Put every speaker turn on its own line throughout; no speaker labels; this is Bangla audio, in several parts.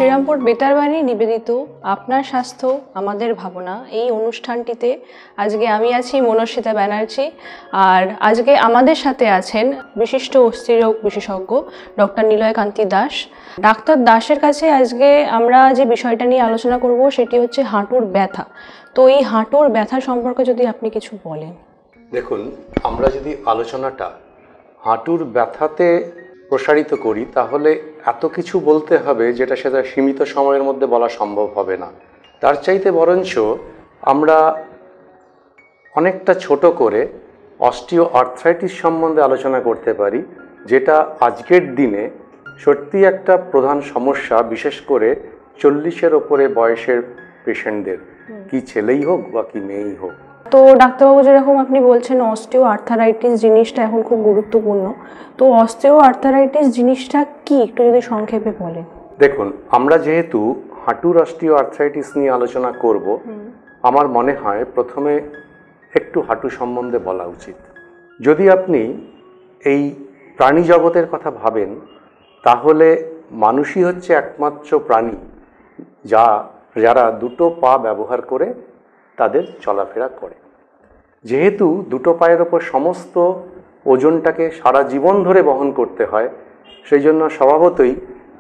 শ্রীরামপুর বেতারবাণী নিবেদিত আপনার স্বাস্থ্য আমাদের ভাবনা এই অনুষ্ঠানটিতে আজকে আমি আছি মনস্বিতা ব্যানার্জি, আর আজকে আমাদের সাথে আছেন বিশিষ্ট অস্থিরোগ বিশেষজ্ঞ ডক্টর নিলয়কান্তি দাস। ডাক্তার দাসের কাছে আজকে আমরা যে বিষয়টা নিয়ে আলোচনা করব সেটি হচ্ছে হাঁটুর ব্যথা। তো এই হাঁটুর ব্যথা সম্পর্কে যদি আপনি কিছু বলেন।
দেখুন, আমরা যদি আলোচনাটা হাঁটুর ব্যথাতে প্রসারিত করি তাহলে এত কিছু বলতে হবে যেটা সেটা সীমিত সময়ের মধ্যে বলা সম্ভব হবে না। তার চাইতে বরঞ্চ আমরা অনেকটা ছোট করে অস্টিও আর্থ্রাইটিস সম্বন্ধে আলোচনা করতে পারি, যেটা আজকের দিনে সত্যি একটা প্রধান সমস্যা, বিশেষ করে 40-এর ওপরে বয়সের পেশেন্টদের, কি ছেলেই হোক বা কি মেয়েই হোক।
তো ডাক্তারবাবু, যেরকম আপনি বলছেন অস্টিও আর্থারাইটিস জিনিসটা এখন খুব গুরুত্বপূর্ণ, তো অস্টিও আর্থারাইটিস জিনিসটা কি একটু যদি সংক্ষেপে বলেন।
দেখুন, আমরা যেহেতু হাঁটুর অস্টিও আর্থ্রাইটিস নিয়ে আলোচনা করব, আমার মনে হয় প্রথমে একটু হাঁটু সম্বন্ধে বলা উচিত। যদি আপনি এই প্রাণী জগতের কথা ভাবেন তাহলে মানুষই হচ্ছে একমাত্র প্রাণী যারা দুটো পা ব্যবহার করে তাদের চলাফেরা করে। যেহেতু দুটো পায়ের ওপর সমস্ত ওজনটাকে সারা জীবন ধরে বহন করতে হয়, সেই জন্য স্বভাবতই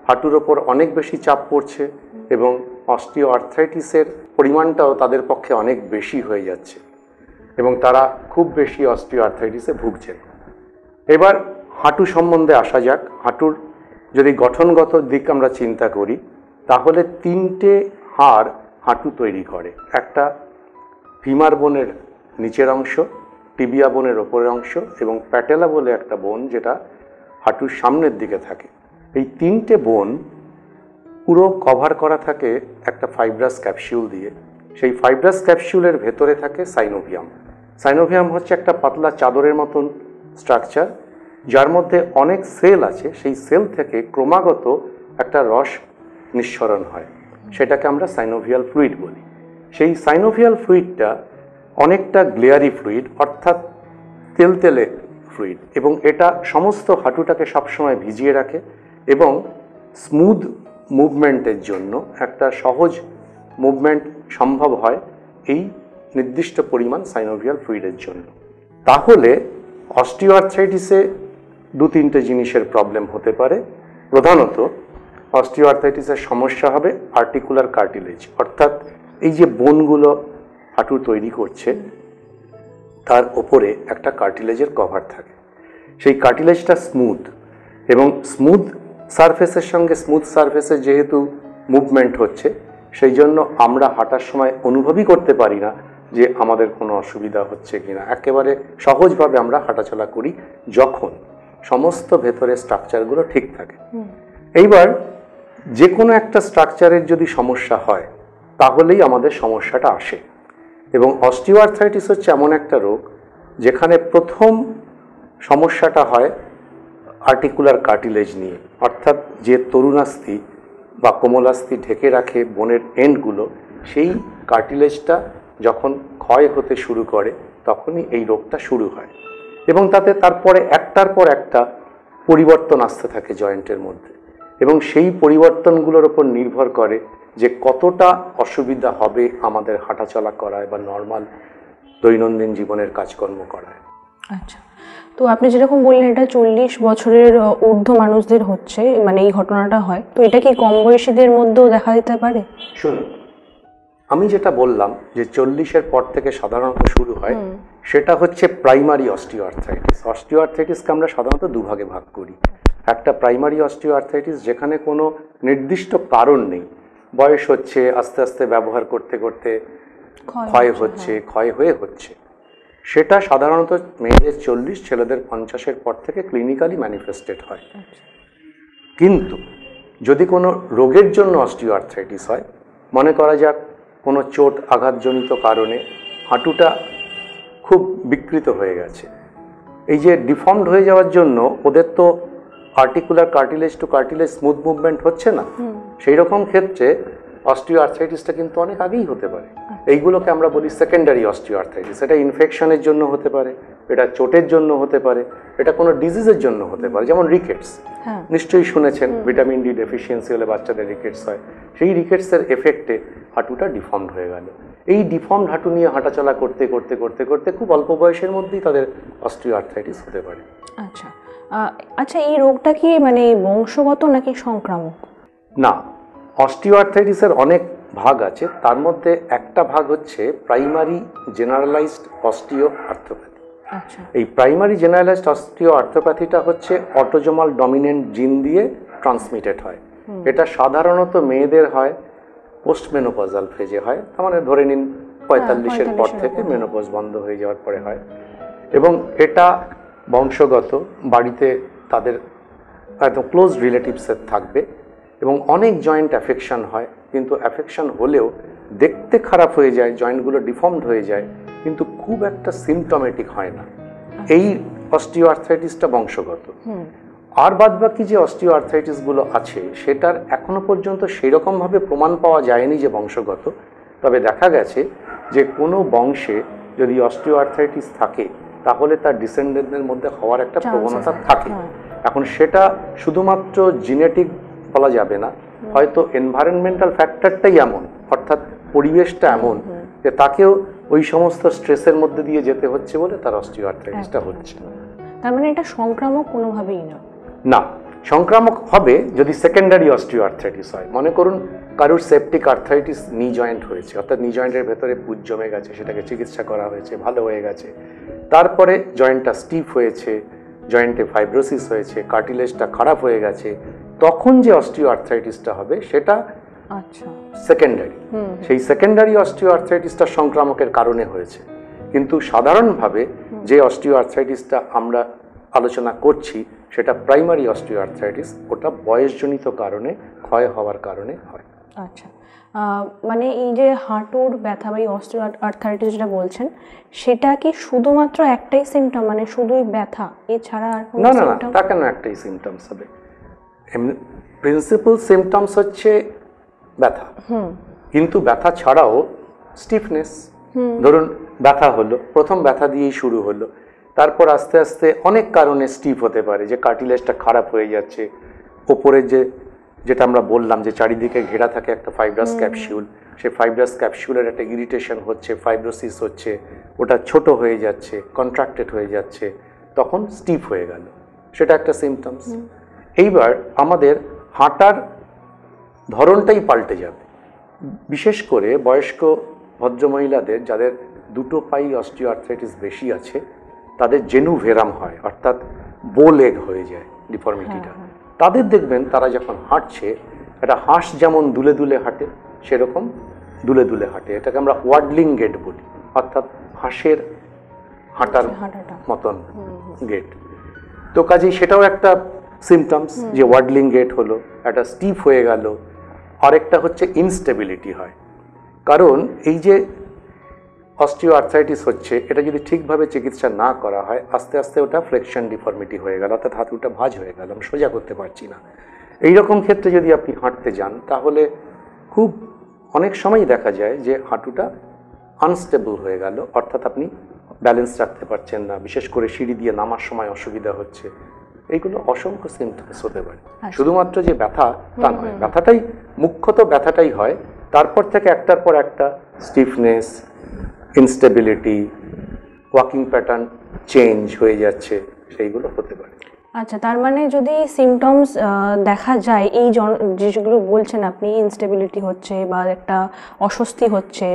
হাঁটুর ওপর অনেক বেশি চাপ পড়ছে এবং অস্টিও আর্থ্রাইটিসের পরিমাণটাও তাদের পক্ষে অনেক বেশি হয়ে যাচ্ছে এবং তারা খুব বেশি অস্টিও আর্থ্রাইটিসে ভুগছেন। এবার হাঁটু সম্বন্ধে আসা যাক। হাঁটুর যদি গঠনগত দিক আমরা চিন্তা করি তাহলে তিনটে হাড় হাঁটু তৈরি করে। একটা ফিমার বোনের নিচের অংশ, টিবিয়া বোনের ওপরের অংশ এবং প্যাটেলা বলে একটা বোন যেটা হাঁটুর সামনের দিকে থাকে। এই তিনটে বোন পুরো কভার করা থাকে একটা ফাইব্রাস ক্যাপসিউল দিয়ে। সেই ফাইব্রাস ক্যাপসিউলের ভেতরে থাকে সাইনোভিয়াম। সাইনোভিয়াম হচ্ছে একটা পাতলা চাদরের মতন স্ট্রাকচার, যার মধ্যে অনেক সেল আছে। সেই সেল থেকে ক্রমাগত একটা রস নিঃসরণ হয়, সেটাকে আমরা সাইনোভিয়াল ফ্লুইড বলি। সেই সাইনোভিয়াল ফ্লুইডটা অনেকটা গ্লেয়ারি ফ্লুইড, অর্থাৎ তেলতেলে ফ্লুইড, এবং এটা সমস্ত হাঁটুটাকে সবসময় ভিজিয়ে রাখে এবং স্মুথ মুভমেন্টের জন্য একটা সহজ মুভমেন্ট সম্ভব হয় এই নির্দিষ্ট পরিমাণ সাইনোভিয়াল ফ্লুইডের জন্য। তাহলে অস্টিও আর্থ্রাইটিসে দু তিনটে জিনিসের প্রবলেম হতে পারে। প্রধানত অস্টিও আর্থ্রাইটিসের সমস্যা হবে আর্টিকুলার কার্টিলেজ, অর্থাৎ এই যে বোনগুলো হাঁটু তৈরি করছে তার ওপরে একটা কার্টিলেজের কভার থাকে। সেই কার্টিলেজটা স্মুথ এবং স্মুথ সারফেসের সঙ্গে স্মুথ সারফেসে যেহেতু মুভমেন্ট হচ্ছে, সেই জন্য আমরা হাঁটার সময় অনুভবই করতে পারি না যে আমাদের কোনো অসুবিধা হচ্ছে কিনা। একেবারে সহজভাবে আমরা হাঁটাচলা করি যখন সমস্ত ভেতরের স্ট্রাকচারগুলো ঠিক থাকে। এইবার যে কোনো একটা স্ট্রাকচারের যদি সমস্যা হয় তাহলেই আমাদের সমস্যাটা আসে। এবং অস্টিও আর্থ্রাইটিস হচ্ছে এমন একটা রোগ যেখানে প্রথম সমস্যাটা হয় আর্টিকুলার কার্টিলেজ নিয়ে, অর্থাৎ যে তরুণাস্থি বা কোমলাস্থি ঢেকে রাখে বোনের এন্ডগুলো, সেই কার্টিলেজটা যখন ক্ষয় হতে শুরু করে তখনই এই রোগটা শুরু হয় এবং তাতে তারপরে একটার পর একটা পরিবর্তন আসতে থাকে জয়েন্টের মধ্যে, এবং সেই পরিবর্তনগুলোর ওপর নির্ভর করে যে কতটা অসুবিধা হবে আমাদের হাঁটাচলা করায় বা নর্মাল দৈনন্দিন জীবনের কাজকর্ম করায়।
আচ্ছা, তো আপনি যেরকম বললেন এটা 40 বছরের ঊর্ধ্ব মানুষদের হচ্ছে, মানে এই ঘটনাটা হয়, তো এটা কি কম বয়সীদের মধ্যেও দেখা দিতে পারে?
শুনুন, আমি যেটা বললাম যে 40-এর পর থেকে সাধারণত শুরু হয়, সেটা হচ্ছে প্রাইমারি অস্টিও আর্থ্রাইটিস। অস্টিও আর্থ্রাইটিসকে আমরা সাধারণত দুভাগে ভাগ করি। একটা প্রাইমারি অস্টিও আর্থ্রাইটিস যেখানে কোনো নির্দিষ্ট কারণ নেই, বয়স হচ্ছে, আস্তে আস্তে ব্যবহার করতে করতে ক্ষয় হয়ে হচ্ছে, সেটা সাধারণত মেয়েদের 40, ছেলেদের 50-এর পর থেকে ক্লিনিক্যালি ম্যানিফেস্টেড হয়। কিন্তু যদি কোনো রোগের জন্য অস্টিও আর্থ্রাইটিস হয়, মনে করা যাক কোনো চোট আঘাতজনিত কারণে হাঁটুটা খুব বিকৃত হয়ে গেছে, এই যে ডিফর্মড হয়ে যাওয়ার জন্য ওদের তো articular cartilage to cartilage smooth movement হচ্ছে না, সেই রকম ক্ষেত্রে অস্টিও আর্থ্রাইটিসটা কিন্তু অনেক আগেই হতে পারে। এইগুলোকে আমরা বলি সেকেন্ডারি অস্টিও আর্থ্রাইটিস। এটা ইনফেকশনের জন্য হতে পারে, এটা চোটের জন্য হতে পারে, এটা কোনো ডিজিজের জন্য হতে পারে, যেমন রিকেটস। নিশ্চয়ই শুনেছেন ভিটামিন ডি ডেফিসিয়েন্সি হলে বাচ্চাদের রিকেটস হয়। সেই রিকেটসের এফেক্টে হাঁটুটা ডিফর্মড হয়ে গেল। এই ডিফর্মড হাঁটু নিয়ে হাঁটাচলা করতে করতে করতে করতে খুব অল্প বয়সের মধ্যেই তাদের অস্টিও আর্থ্রাইটিস হতে পারে।
আচ্ছা আচ্ছা, এই রোগটা কি মানে বংশগত নাকি সংক্রামক?
না, অস্টিও আর্থ্রাইটিসের অনেক ভাগ আছে। তার মধ্যে একটা ভাগ হচ্ছে প্রাইমারি জেনারেলাইজড অস্টিও আর্থ্রোপ্যাথি।
আচ্ছা,
এই প্রাইমারি জেনারেলাইজড অস্টিও আর্থ্রোপ্যাথিটা হচ্ছে অটোজোমাল ডমিনেন্ট জিন দিয়ে ট্রান্সমিটেড হয়। এটা সাধারণত মেয়েদের হয়, পোস্ট মেনোপজাল ফেজে হয়, তার মানে ধরে নিন 45-এর পর থেকে মেনোপজ বন্ধ হয়ে যাওয়ার পরে হয়। এবং এটা বংশগত, বাড়িতে তাদের একদম ক্লোজ রিলেটিভসের থাকবে এবং অনেক জয়েন্ট অ্যাফেকশন হয়। কিন্তু অ্যাফেকশন হলেও দেখতে খারাপ হয়ে যায়, জয়েন্টগুলো ডিফর্মড হয়ে যায়, কিন্তু খুব একটা সিমটমেটিক হয় না। এই অস্টিও আর্থ্রাইটিসটা বংশগত। আর বাদবাকি যে অস্টিও আর্থ্রাইটিসগুলো আছে সেটার এখনো পর্যন্ত সেরকমভাবে প্রমাণ পাওয়া যায়নি যে বংশগত। তবে দেখা গেছে যে কোনো বংশে যদি অস্টিও আর্থ্রাইটিস থাকে তাহলে তার ডিসেন্ডেন্টদের মধ্যে হওয়ার একটা প্রবণতা থাকে। এখন সেটা শুধুমাত্র জিনেটিক বলা যাবে না, হয়তো এনভায়রনমেন্টাল ফ্যাক্টরটাই এমন, অর্থাৎ পরিবেশটা এমন যে তাকেও ওই সমস্ত স্ট্রেসের মধ্যে দিয়ে যেতে হচ্ছে বলে তার অস্টিও আর্থ্রাইটিসটা হচ্ছে।
তার মানে এটা সংক্রামক কোনোভাবেই না?
না, সংক্রামক হবে যদি সেকেন্ডারি অস্টিও আর্থ্রাইটিস হয়। মনে করুন কারোর সেপটিক আর্থ্রাইটিস নি জয়েন্ট হয়েছে, অর্থাৎ নি জয়েন্টের ভেতরে পুঁজ জমে গেছে, সেটাকে চিকিৎসা করা হয়েছে, ভালো হয়ে গেছে, তারপরে জয়েন্টটা স্টিফ হয়েছে, জয়েন্টে ফাইব্রোসিস হয়েছে, কার্টিলেজটা খারাপ হয়ে গেছে, তখন যে অস্টিও আর্থ্রাইটিসটা হবে সেটা সেকেন্ডারি। সেই সেকেন্ডারি অস্টিও আর্থ্রাইটিসটা সংক্রামকের কারণে হয়েছে। কিন্তু সাধারণভাবে যে অস্টিও আর্থ্রাইটিসটা আমরা আলোচনা করছি সেটা প্রাইমারি অস্টিও আর্থ্রাইটিস, ওটা বয়সজনিত কারণে, ক্ষয় হওয়ার কারণে হয়।
আচ্ছা, মানে এই যে হাঁটুর ব্যথা বা এই অস্টিও আর্থ্রাইটিস যেটা বলছেন সেটা কি শুধুমাত্র একটাই সিমটম, মানে শুধুই ব্যথা, এছাড়া আর কোনো
না? না, তা কেন একটাই সিমটমস হবে? প্রিন্সিপাল সিমটমস হচ্ছে ব্যথা, কিন্তু ব্যথা ছাড়াও স্টিফনেস। ধরুন ব্যথা হলো, প্রথম ব্যথা দিয়েই শুরু হলো, তারপর আস্তে আস্তে অনেক কারণে স্টিফ হতে পারে, যে কার্টিলেজটা খারাপ হয়ে যাচ্ছে, ওপরের যেটা আমরা বললাম যে চারিদিকে ঘেরা থাকে একটা ফাইব্রাস ক্যাপসিউল, সেই ফাইব্রাস ক্যাপসিউলের একটা ইরিটেশন হচ্ছে, ফাইব্রোসিস হচ্ছে, ওটা ছোট হয়ে যাচ্ছে, কন্ট্রাক্টেড হয়ে যাচ্ছে, তখন স্টিফ হয়ে গেল, সেটা একটা সিমটমস। এইবার আমাদের হাঁটার ধরনটাই পাল্টে যাবে। বিশেষ করে বয়স্ক ভদ্রমহিলাদের যাদের দুটো পাই অস্টিও আর্থ্রাইটিস বেশি আছে, তাদের জেনুভেরাম হয়, অর্থাৎ বো লেগ হয়ে যায় ডিফর্মিটিটা। তাদের দেখবেন তারা যখন হাঁটছে, একটা হাঁস যেমন দুলে দুলে হাঁটে সেরকম দুলে দুলে হাঁটে। এটাকে আমরা ওয়াডলিং গেট বলি, অর্থাৎ হাঁসের হাঁটার মতন গেট। তো কাজেই সেটাও একটা সিমটমস যে ওয়াডলিং গেট হলো, একটা স্টিফ হয়ে গেল। আরেকটা হচ্ছে ইনস্টেবিলিটি হয়, কারণ এই যে অস্টিও আর্থ্রাইটিস হচ্ছে এটা যদি ঠিকভাবে চিকিৎসা না করা হয়, আস্তে আস্তে ওটা ফ্লেকশন ডিফর্মিটি হয়ে গেল, অর্থাৎ হাঁটুটা ভাঁজ হয়ে গেল, আমি সোজা করতে পারছি না। এইরকম ক্ষেত্রে যদি আপনি হাঁটতে যান তাহলে খুব অনেক সময় দেখা যায় যে হাঁটুটা আনস্টেবল হয়ে গেল, অর্থাৎ আপনি ব্যালেন্স রাখতে পারছেন না, বিশেষ করে সিঁড়ি দিয়ে নামার সময় অসুবিধা হচ্ছে। এইগুলো অসংখ্য সিমটমস হতে পারে, শুধুমাত্র যে ব্যথা তা নয়। ব্যথাটাই মুখ্যত ব্যথাটাই হয়, তারপর থেকে একটার পর একটা stiffness, instability, walking pattern change হয়ে যাচ্ছে, সেইগুলো হতে পারে।
আচ্ছা, তার মানে যদি সিমটমস দেখা যায় এই যেগুলো বলছেন আপনি, ইনস্টেবিলিটি হচ্ছে বা একটা অস্বস্তি হচ্ছে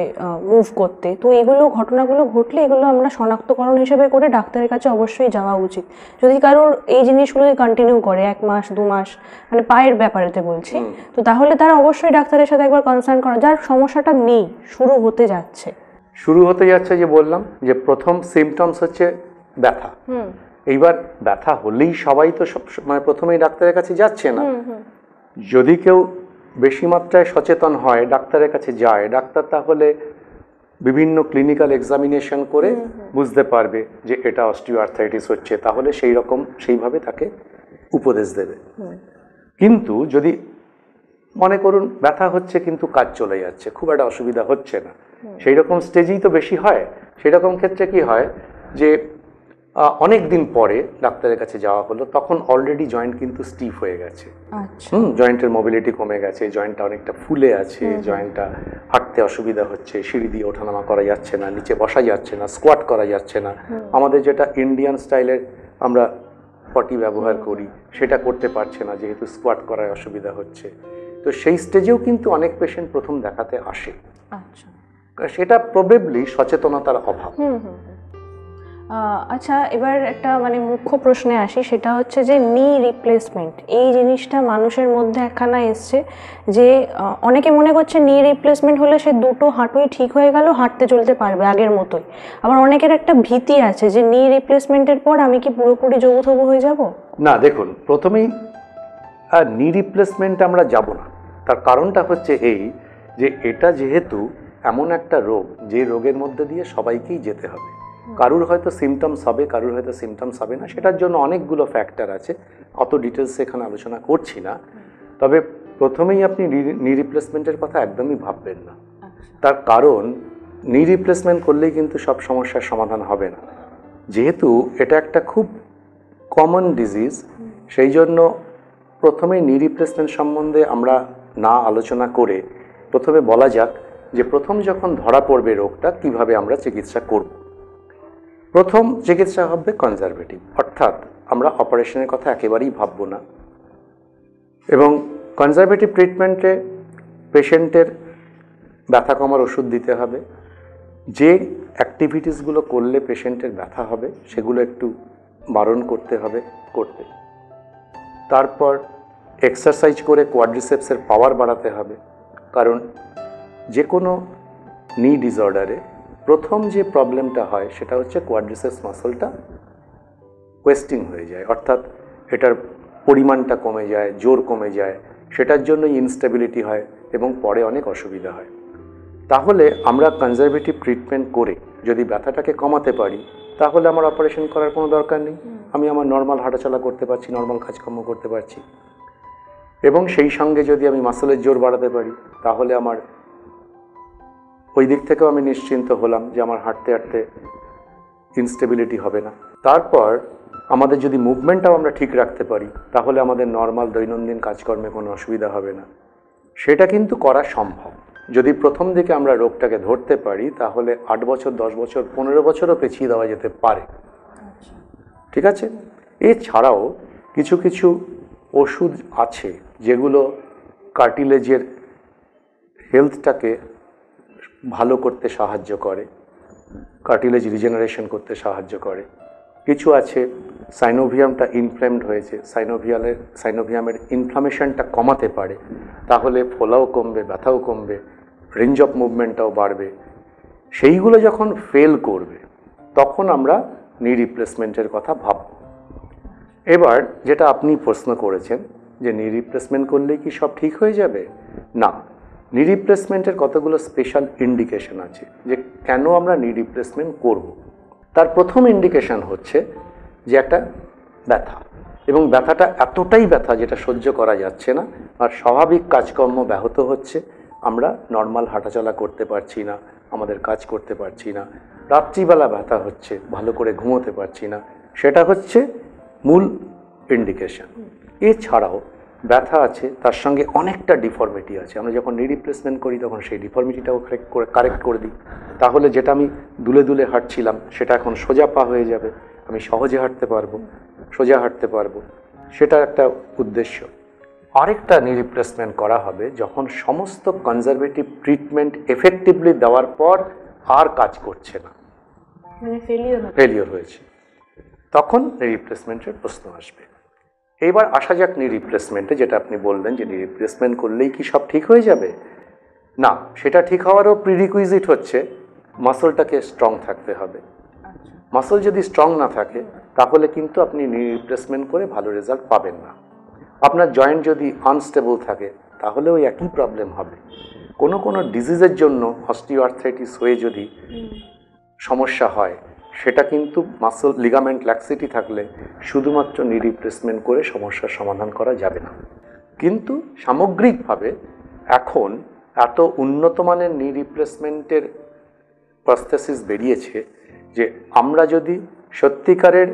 মুভ করতে, তো এগুলো ঘটনাগুলো ঘটলে এগুলো আমরা শনাক্তকরণ হিসেবে করে ডাক্তারের কাছে অবশ্যই যাওয়া উচিত। যদি কারোর এই জিনিসগুলো কন্টিনিউ করে 1 মাস 2 মাস, মানে পায়ের ব্যাপারেতে বলছি, তো তাহলে তারা অবশ্যই ডাক্তারের সাথে একবার কনসার্ন করা, যার সমস্যাটা নেই, শুরু হতে যাচ্ছে
যে বললাম যে প্রথম সিমটমস হচ্ছে ব্যথা। এইবার ব্যথা হলেই সবাই তো মানে প্রথমেই ডাক্তারের কাছে যাচ্ছে না। যদি কেউ বেশি মাত্রায় সচেতন হয়, ডাক্তারের কাছে যায়, ডাক্তার তাহলে বিভিন্ন ক্লিনিক্যাল এক্সামিনেশন করে বুঝতে পারবে যে এটা অস্টিও আর্থ্রাইটিস হচ্ছে, তাহলে সেইভাবে তাকে উপদেশ দেবে। কিন্তু যদি মনে করুন ব্যথা হচ্ছে কিন্তু কাজ চলে যাচ্ছে, খুব একটা অসুবিধা হচ্ছে না, সেই রকম স্টেজেই তো বেশি হয়। সেই রকম ক্ষেত্রে কি হয় যে অনেক দিন পরে ডাক্তারের কাছে যাওয়া হলো, তখন অলরেডি জয়েন্ট কিন্তু স্টিফ হয়ে গেছে, জয়েন্টের মোবিলিটি কমে গেছে, জয়েন্টটা অনেকটা ফুলে আছে, জয়েন্টটা হাঁটতে অসুবিধা হচ্ছে, সিঁড়ি দিয়ে ওঠানামা করা যাচ্ছে না, নিচে বসা যাচ্ছে না, স্কোয়াট করা যাচ্ছে না, আমাদের যেটা ইন্ডিয়ান স্টাইলের আমরা পটি ব্যবহার করি সেটা করতে পারছে না, যেহেতু স্কোয়াট করায় অসুবিধা হচ্ছে। তো সেই স্টেজেও কিন্তু অনেক পেশেন্ট প্রথম দেখাতে আসে। সেটা প্রবেবলি সচেতনতার অভাব।
আচ্ছা, এবার একটা মানে মুখ্য প্রশ্নে আসি, সেটা হচ্ছে যে নি রিপ্লেসমেন্ট, এই জিনিসটা মানুষের মধ্যে একখানা এসছে যে অনেকে মনে করছে নি রিপ্লেসমেন্ট হলে সে দুটো হাঁটুই ঠিক হয়ে গেল, হাঁটতে চলতে পারবে আগের মতোই। আবার অনেকের একটা ভীতি আছে যে নি রিপ্লেসমেন্টের পর আমি কি পুরোপুরি জবুথবু হয়ে যাব?
না, দেখুন, প্রথমেই নি রিপ্লেসমেন্ট আমরা যাব না। তার কারণটা হচ্ছে এই যে এটা যেহেতু এমন একটা রোগ, যে রোগের মধ্যে দিয়ে সবাইকেই যেতে হবে। কারুর হয়তো সিমটমস হবে, কারুর হয়তো সিমটমস হবে না, সেটার জন্য অনেকগুলো ফ্যাক্টর আছে, অত ডিটেলসে এখানে আলোচনা করছি না। তবে প্রথমেই আপনি নি রিপ্লেসমেন্টের কথা একদমই ভাববেন না। তার কারণ নি রিপ্লেসমেন্ট করলেই কিন্তু সব সমস্যার সমাধান হবে না। যেহেতু এটা একটা খুব কমন ডিজিজ, সেই জন্য প্রথমেই নি রিপ্লেসমেন্ট সম্বন্ধে আমরা না আলোচনা করে প্রথমে বলা যাক যে প্রথম যখন ধরা পড়বে রোগটা, কিভাবে আমরা চিকিৎসা করব। প্রথম চিকিৎসা হবে কনজারভেটিভ, অর্থাৎ আমরা অপারেশনের কথা একেবারেই ভাববো না। এবং কনজারভেটিভ ট্রিটমেন্টে পেশেন্টের ব্যথা কমার ওষুধ দিতে হবে, যে অ্যাক্টিভিটিসগুলো করলে পেশেন্টের ব্যথা হবে সেগুলো একটু বারণ করতে হবে করতে। তারপর এক্সারসাইজ করে কোয়াড্রিসেপসের পাওয়ার বাড়াতে হবে, কারণ যে কোনো নি ডিসঅর্ডারে প্রথম যে প্রবলেমটা হয় সেটা হচ্ছে কোয়াড্রিসেপস মাসলটা ওয়েস্টিং হয়ে যায়, অর্থাৎ এটার পরিমাণটা কমে যায়, জোর কমে যায়, সেটার জন্য ইনস্টেবিলিটি হয় এবং পরে অনেক অসুবিধা হয়। তাহলে আমরা কনজারভেটিভ ট্রিটমেন্ট করে যদি ব্যথাটাকে কমাতে পারি, তাহলে আমার অপারেশন করার কোনো দরকার নেই, আমি আমার নর্মাল হাঁটাচলা করতে পারছি, নর্মাল কাজকর্ম করতে পারছি। এবং সেই সঙ্গে যদি আমি মাসলের জোর বাড়াতে পারি, তাহলে আমার ওই দিক থেকেও আমি নিশ্চিন্ত হলাম যে আমার হাঁটতে হাঁটতে ইনস্টেবিলিটি হবে না। তারপর আমাদের যদি মুভমেন্টটাও আমরা ঠিক রাখতে পারি, তাহলে আমাদের নর্মাল দৈনন্দিন কাজকর্মে কোনো অসুবিধা হবে না। সেটা কিন্তু করা সম্ভব। যদি প্রথম দিকে আমরা রোগটাকে ধরতে পারি, তাহলে 8 বছর, 10 বছর, 15 বছরও পেছিয়ে দেওয়া যেতে পারে। ঠিক আছে? এছাড়াও কিছু কিছু ওষুধ আছে যেগুলো কার্টিলেজের হেলথটাকে ভালো করতে সাহায্য করে, কার্টিলেজ রিজেনারেশন করতে সাহায্য করে। কিছু আছে, সাইনোভিয়ামটা ইনফ্লেমড হয়েছে, সাইনোভিয়ামের ইনফ্লামেশনটা কমাতে পারে, তাহলে ফোলাও কমবে, ব্যথাও কমবে, রেঞ্জ অফ মুভমেন্টটাও বাড়বে। সেইগুলো যখন ফেল করবে, তখন আমরা নি রিপ্লেসমেন্টের কথা ভাবব। এবার যেটা আপনি প্রশ্ন করেছেন যে নি রিপ্লেসমেন্ট করলেই কি সব ঠিক হয়ে যাবে? না, নি রিপ্লেসমেন্টের কতগুলো স্পেশাল ইন্ডিকেশন আছে যে কেন আমরা নি রিপ্লেসমেন্ট করব। তার প্রথম ইন্ডিকেশন হচ্ছে যে একটা ব্যথা, এবং ব্যথাটা এতটাই ব্যথা যেটা সহ্য করা যাচ্ছে না, আর স্বাভাবিক কাজকর্ম ব্যাহত হচ্ছে, আমরা নর্মাল হাঁটাচলা করতে পারছি না, আমাদের কাজ করতে পারছি না, রাত্রিবেলা ব্যথা হচ্ছে, ভালো করে ঘুমোতে পারছি না, সেটা হচ্ছে মূল ইন্ডিকেশন। এছাড়াও ব্যথা আছে, তার সঙ্গে অনেকটা ডিফর্মিটি আছে। আমরা যখন নি রিপ্লেসমেন্ট করি তখন সেই ডিফর্মিটিটাও কারেক্ট করে দিই, তাহলে যেটা আমি দুলে দুলে হাঁটছিলাম সেটা এখন সোজা পা হয়ে যাবে, আমি সহজে হাঁটতে পারবো, সোজা হাঁটতে পারবো, সেটা একটা উদ্দেশ্য। আরেকটা নি রিপ্লেসমেন্ট করা হবে যখন সমস্ত কনজারভেটিভ ট্রিটমেন্ট এফেক্টিভলি দেওয়ার পর আর কাজ করছে না,
মানে
ফেলিওর হয়েছে, তখন নি রিপ্লেসমেন্টের প্রশ্ন আসবে। এবার আসা যাক নি রিপ্লেসমেন্টে, যেটা আপনি বললেন যে নি রিপ্লেসমেন্ট করলেই কি সব ঠিক হয়ে যাবে? না, সেটা ঠিক হওয়ারও প্রিরিকুইজিট হচ্ছে মাসলটাকে স্ট্রং থাকতে হবে। মাসল যদি স্ট্রং না থাকে, তাহলে কিন্তু আপনি নি রিপ্লেসমেন্ট করে ভালো রেজাল্ট পাবেন না। আপনার জয়েন্ট যদি আনস্টেবল থাকে, তাহলে ওই একই প্রবলেম হবে। কোনো কোনো ডিজিজের জন্য অস্টিওআর্থ্রাইটিস হয়ে যদি সমস্যা হয়, সেটা কিন্তু মাসল লিগামেন্ট ল্যাক্সিটি থাকলে শুধুমাত্র নি রিপ্লেসমেন্ট করে সমস্যার সমাধান করা যাবে না। কিন্তু সামগ্রিকভাবে এখন এত উন্নত মানের নি রিপ্লেসমেন্টের প্রসেসিস বেরিয়েছে যে আমরা যদি সত্যিকারের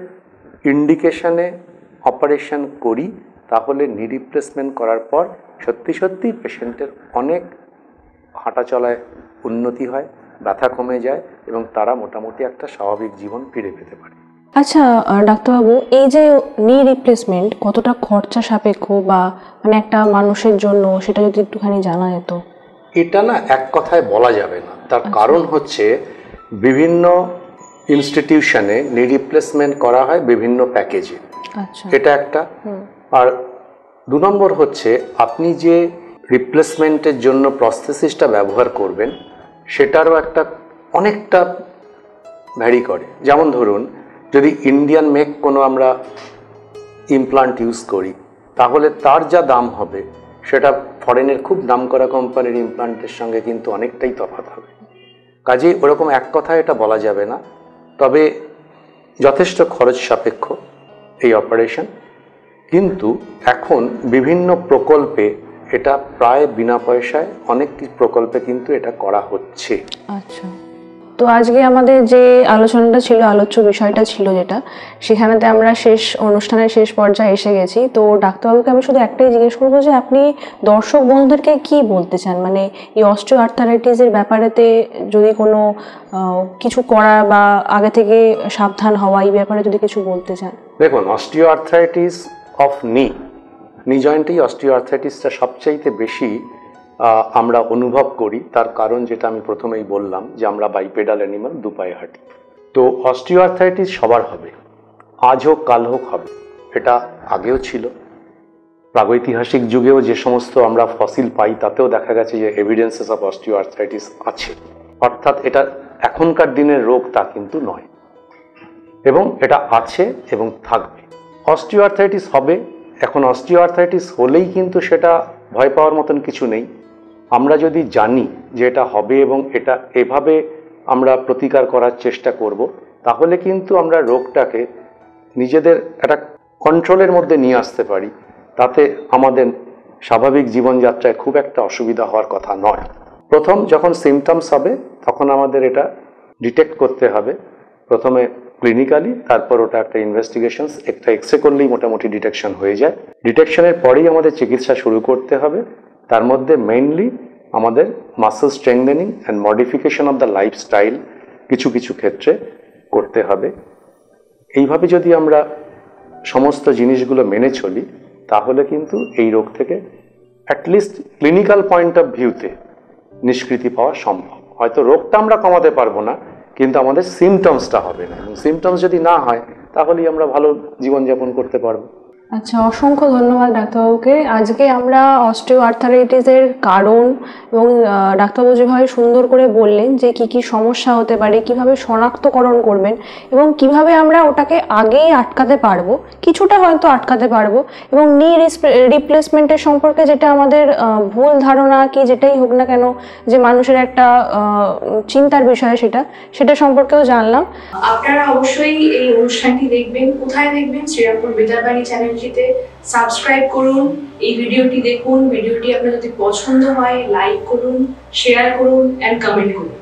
ইন্ডিকেশনে অপারেশন করি তাহলে নি রিপ্লেসমেন্ট করার পর সত্যি সত্যি পেশেন্টের অনেক হাঁটা চলায় উন্নতি হয়, ব্যথা কমে যায় এবং তারা মোটামুটি একটা স্বাভাবিক জীবন ফিরে পেতে পারে।
আচ্ছা ডাক্তারবাবু, এই যে নি রিপ্লেসমেন্ট কতটা খরচা সাপেক্ষ বা মানে একটা মানুষের জন্য, সেটা যদি একটুখানি জানা যেত।
এটা না এক কথায় বলা যাবে না, তার কারণ হচ্ছে বিভিন্ন ইনস্টিটিউশনে নি রিপ্লেসমেন্ট করা হয় বিভিন্ন প্যাকেজে।
আচ্ছা,
এটা একটা। আর 2 নম্বর হচ্ছে আপনি যে রিপ্লেসমেন্টের জন্য প্রসেসিসটা ব্যবহার করবেন সেটারও একটা অনেকটা ভ্যারি করে। যেমন ধরুন, যদি ইন্ডিয়ান মেক কোনো আমরা ইমপ্লান্ট ইউজ করি তাহলে তার যা দাম হবে সেটা ফরেনের খুব নামকরা কোম্পানির ইমপ্লান্টের সঙ্গে কিন্তু অনেকটাই তফাৎ হবে। কাজেই ওরকম এক কথায় এটা বলা যাবে না, তবে যথেষ্ট খরচ সাপেক্ষ এই অপারেশন। কিন্তু এখন বিভিন্ন প্রকল্পে এটা প্রায় বিনা পয়সায় অনেক প্রকল্পে কিন্তু এটা করা হচ্ছে।
আচ্ছা, তো আজকে আমাদের যে আলোচনাটা ছিল, আলোচ্য বিষয়টা ছিল যেটা, সেখানেতে আমরা অনুষ্ঠানের শেষ পর্যায়ে এসে গেছি। তো ডাক্তারবাবুকে আমি শুধু একটাই জিজ্ঞেস করবো যে আপনি দর্শক বন্ধুদেরকে কি বলতে চান, মানে এই অস্টিও আর্থারাইটিসের ব্যাপারেতে যদি কোনো কিছু করা বা আগে থেকে সাবধান হওয়া, এই ব্যাপারে যদি কিছু বলতে চান।
দেখুন, অস্টিও আর্থ্রাইটিস অফ নি জয়েন্টেই অস্টিও আর্থ্রাইটিসটা সবচাইতে বেশি আমরা অনুভব করি। তার কারণ যেটা আমি প্রথমেই বললাম যে আমরা বাইপেডাল অ্যানিমাল, দুপায়ে হাঁটি। তো অস্টিও আর্থ্রাইটিস সবার হবে, আজ হোক কাল হোক হবে। এটা আগেও ছিল, প্রাগৈতিহাসিক যুগেও যে সমস্ত আমরা ফসিল পাই তাতেও দেখা গেছে যে এভিডেন্সেস অফ অস্টিও আর্থ্রাইটিস আছে। অর্থাৎ এটা এখনকার দিনের রোগ তা কিন্তু নয়, এবং এটা আছে এবং থাকবে। অস্টিও আর্থ্রাইটিস হবে। এখন অস্টিও আর্থ্রাইটিস হলেই কিন্তু সেটা ভয় পাওয়ার মতন কিছু নেই। আমরা যদি জানি যে এটা হবে এবং এটা এভাবে আমরা প্রতিকার করার চেষ্টা করব, তাহলে কিন্তু আমরা রোগটাকে নিজেদের একটা কন্ট্রোলের মধ্যে নিয়ে আসতে পারি। তাতে আমাদের স্বাভাবিক জীবনযাত্রায় খুব একটা অসুবিধা হওয়ার কথা নয়। প্রথম যখন সিমটমস হবে তখন আমাদের এটা ডিটেক্ট করতে হবে, প্রথমে ক্লিনিক্যালি, তারপর ওটা একটা ইনভেস্টিগেশন, একটা এক্সরে করলেই মোটামুটি ডিটেকশন হয়ে যায়। ডিটেকশনের পরেই আমাদের চিকিৎসা শুরু করতে হবে। তার মধ্যে মেইনলি আমাদের muscle strengthening and modification of the lifestyle কিছু কিছু ক্ষেত্রে করতে হবে। এইভাবে যদি আমরা সমস্ত জিনিসগুলো মেনে চলি তাহলে কিন্তু এই রোগ থেকে অ্যাটলিস্ট ক্লিনিক্যাল পয়েন্ট অফ ভিউতে নিষ্কৃতি পাওয়া সম্ভব। হয়তো রোগটা আমরা কমাতে পারবো না, কিন্তু আমাদের সিমটমসটা হবে না, এবং সিমটমস যদি না হয় তাহলেই আমরা ভালো জীবনযাপন করতে পারবো।
আচ্ছা, অসংখ্য ধন্যবাদ ডাক্তারবাবুকে। আজকে আমরা অস্টিও আর্থারাইটিসের কারণ এবং ডাক্তারবাবু যেভাবে সুন্দর করে বললেন যে কি কি সমস্যা হতে পারে, কিভাবে শনাক্তকরণ করবেন এবং কিভাবে আমরা ওটাকে আগেই আটকাতে পারবো, কিছুটা হয়তো আটকাতে পারবো, এবং নি রিপ্লেসমেন্টের সম্পর্কে যেটা আমাদের ভুল ধারণা কি যেটাই হোক না কেন, যে মানুষের একটা চিন্তার বিষয় সেটা সম্পর্কেও জানলাম।
আপনারা অবশ্যই এই অনুষ্ঠানটি দেখবেন। কোথায় দেখবেন? শ্রীরামপুর বেতারবাণী চ্যানেল সাবস্ক্রাইব করুন, এই ভিডিওটি দেখুন। ভিডিওটি আপনার যদি পছন্দ হয় লাইক করুন, শেয়ার করুন এন্ড কমেন্ট করুন।